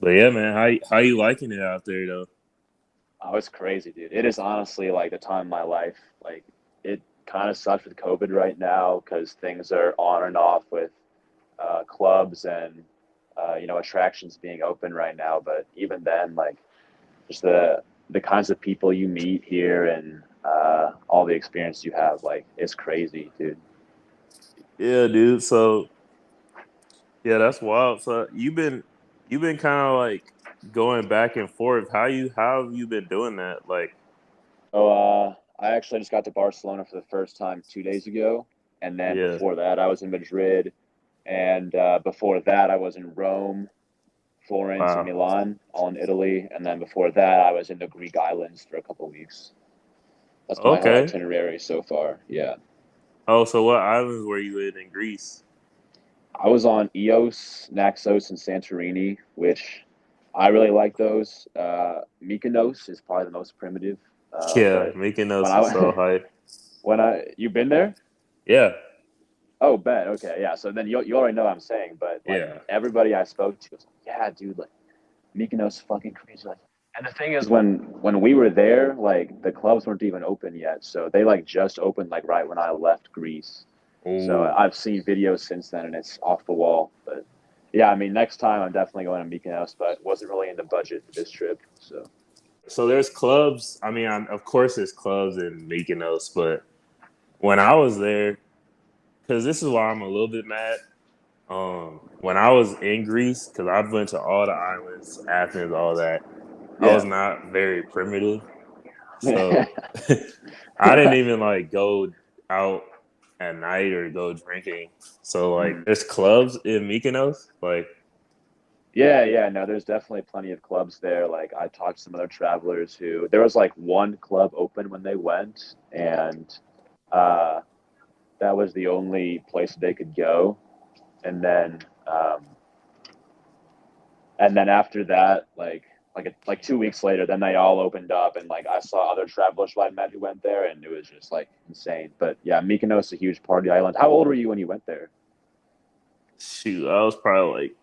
But yeah, man, how you liking it out there though? Oh, it's crazy, dude. It is honestly like the time of my life. Like it kind of sucks with COVID right now because things are on and off with clubs and attractions being open right now. But even then, like just the kinds of people you meet here and all the experience you have, like it's crazy, dude. Yeah, dude. So yeah, that's wild. So you've been kind of like going back and forth. How have you been doing that? Like, So I actually just got to Barcelona for the first time 2 days ago, and then yeah. before that I was in Madrid, and before that I was in Rome, Florence, and Wow. Milan, all in Italy, and then before that I was in the Greek islands for a couple of weeks. That's been my whole Okay. itinerary so far. Yeah, Oh, so what islands were you in Greece? I was on Eos, Naxos, and Santorini, which I really like those. Mykonos is probably the most primitive, Yeah, but when Mykonos is so I hype. when I you've been there. Yeah, Oh, bet. Okay, yeah. So then you already know what I'm saying, but like yeah. everybody I spoke to was like, "Yeah, dude, like Mykonos fucking crazy." Like, and the thing is, when we were there, like the clubs weren't even open yet, so they like just opened like right when I left Greece. So Ooh. I've seen videos since then, and it's off the wall. But yeah, I mean, next time I'm definitely going to Mykonos, but wasn't really in the budget for this trip. So So there's clubs. I mean, of course, there's clubs in Mykonos, but when I was there, because this is why I'm a little bit mad. When I was in Greece, because I've been to all the islands, Athens, all that, I was yeah, not very primitive. So I didn't even like go out at night or go drinking. So like, Mhm. there's clubs in Mykonos. Like, Yeah, yeah, no, there's definitely plenty of clubs there. Like I talked to some other travelers who there was like one club open when they went, and uh, that was the only place they could go. And then um, and then after that, like 2 weeks later, then they all opened up, and like I saw other travelers who I met who went there, and it was just like insane. But yeah, Mykonos is a huge party island. How old were you when you went there? shoot, I was probably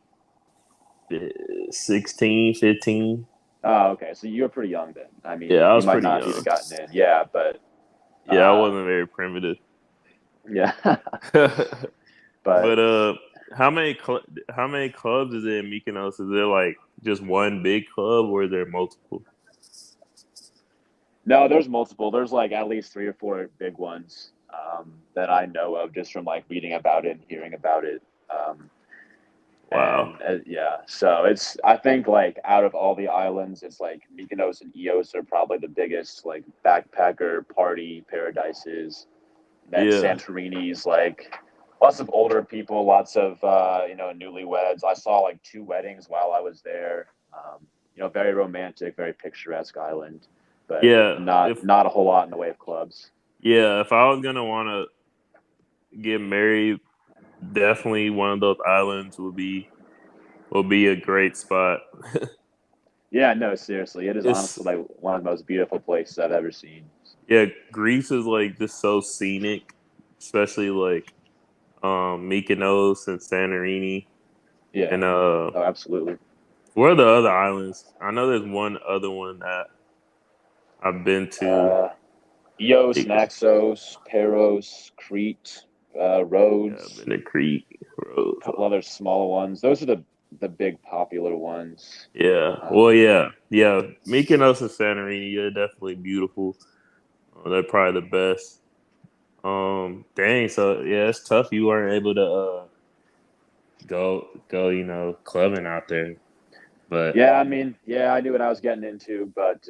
like 16, 15. Oh, okay, so you were pretty young then. I Yeah, mean, I you was might pretty not have even young. gotten in. Yeah, but Yeah, I uh, wasn't very primitive. yeah, but But how many clubs is there in Mykonos? Is there like just one big club, or is there multiple? no, there's multiple. There's like at least three or four big ones that I know of just from like reading about it and hearing about it. Um, Wow. and yeah, so it's I think like out of all the islands, it's like Mykonos and Eos are probably the biggest like backpacker party paradises. Then Yeah. Santorini's like lots of older people, lots of newlyweds. I saw like two weddings while I was there. Very romantic, very picturesque island, but Yeah. not a whole lot in the way of clubs. If I was gonna want to get married, definitely one of those islands will be a great spot. Yeah, no, seriously, it is It's honestly like one of the most beautiful places I've ever seen. Yeah, Greece is like just so scenic, especially like Mykonos and Santorini. Yeah, And oh, absolutely. where are the other islands? I know there's one other one that I've been to. Uh, Eos, Yeah, Naxos, Paros, Crete, I've Rhodes, been to Crete, a Rhodes. couple other smaller ones. Those are the big popular ones. Yeah, well, Um, yeah. Mykonos and Santorini, yeah, definitely beautiful. They're probably the best. Dang. So yeah, it's tough. You weren't able to go, clubbing out there. But yeah, I mean, yeah, I knew what I was getting into, but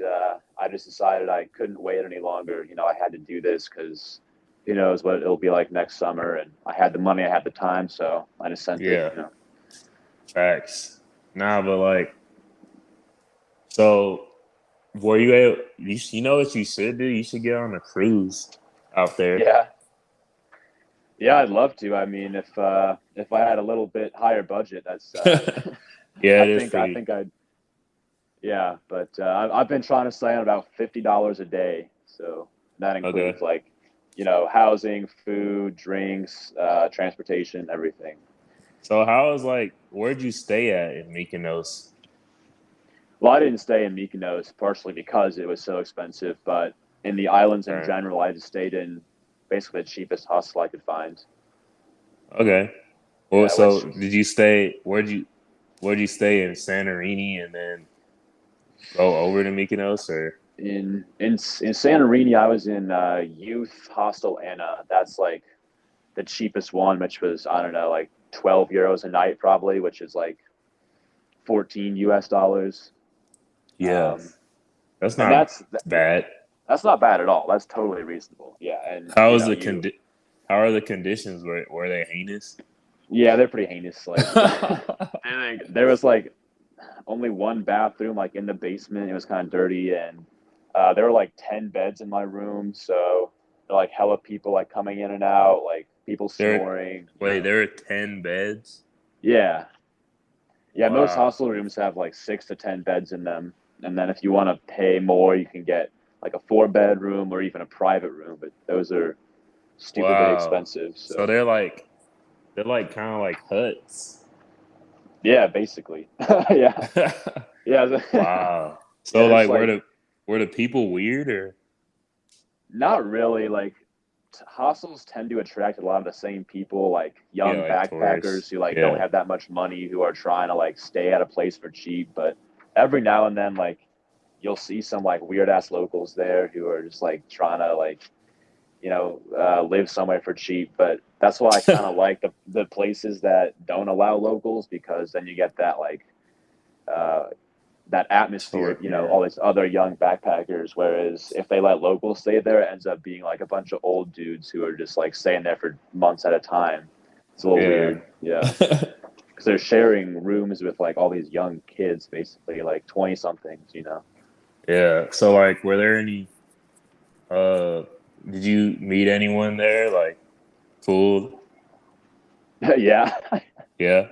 I just decided I couldn't wait any longer. I had to do this because who knows what it'll be like next summer, and I had the money, I had the time, so I just sent it. yeah, facts. Nah, but like, so were you able? You know what you should do? You should get on a cruise out there. Yeah, yeah, I'd love to. I mean, if I had a little bit higher budget, that's Yeah, I it is think I pretty. think I'd yeah, but I've been trying to stay on about $50 a day, so that Okay. includes like housing, food, drinks, transportation, everything. So how is like where'd you stay at in Mykonos? Well, I didn't stay in Mykonos partially because it was so expensive, but in the islands in Right. general, I just stayed in basically the cheapest hostel I could find. Okay. Well, Yeah, so which did you stay? Where'd you stay in Santorini and then go over to Mykonos or? in Santorini, I was in youth hostel Anna. That's like the cheapest one, which was I don't know, like 12 euros a night probably, which is like 14 US dollars. Yeah, Um, that's and not yeah, bad. that's not bad at all. That's totally reasonable. Yeah, and How you is know the you How are the conditions? Were they heinous? yeah, they're pretty heinous. Like there was like only one bathroom like in the basement. It was kind of dirty, and there were like 10 beds in my room. So like hella people like coming in and out, like people There, snoring. You wait, know, there are 10 beds. yeah, yeah. Most Wow, hostel rooms have like 6 to 10 beds in them, and then if you want to pay more, you can get like a 4 bedroom or even a private room. But those are stupidly wow. expensive. So So they're like kind of like huts. yeah, basically, yeah, yeah, Wow. yeah. So There's like, like were the people weird or? not really like hostels tend to attract a lot of the same people, like Yeah, young like backpackers tourists. who like don't Yeah. have that much money who are trying to like stay at a place for cheap. But every now and then, like you'll see some like weird ass locals there who are just like trying to like live somewhere for cheap. But that's why I kind of like the places that don't allow locals because then you get that like uh, that atmosphere, Yeah. all these other young backpackers. Whereas if they let locals stay there, it ends up being like a bunch of old dudes who are just like staying there for months at a time. It's a little Yeah. weird, yeah, because they're sharing rooms with like all these young kids, basically like 20 somethings. Yeah. So like, were there any? Uh, did you meet anyone there? Like, cool. Yeah, Yeah.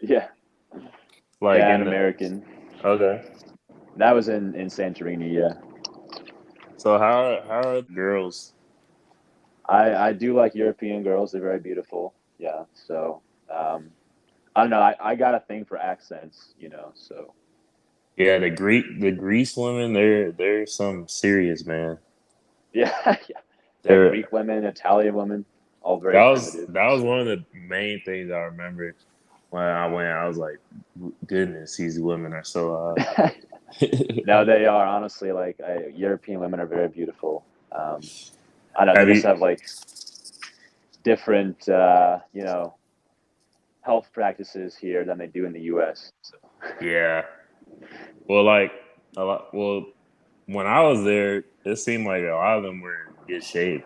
yeah, Like yeah, an in the. American. Okay. That was in Santorini. Yeah, So how are the girls? I do like European girls. They're very beautiful. Yeah, so um, I don't know. I got a thing for accents. So Yeah, the Greece women, they're some serious man. yeah, yeah, yeah. They're Greek women, Italian women, all very primitive. that was one of the main things I remember when I went. I was like, goodness, these women are so No, they are honestly like European women are very beautiful. I know they Have just you? have like different, health practices here than they do in the U.S. So. Yeah. Well, like a lot. Well, when I was there, it seemed like a lot of them were in good shape.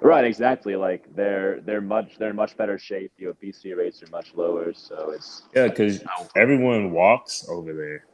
Right, exactly. Like they're in much better shape. The obesity rates are much lower, so it's Yeah, because oh, everyone walks over there.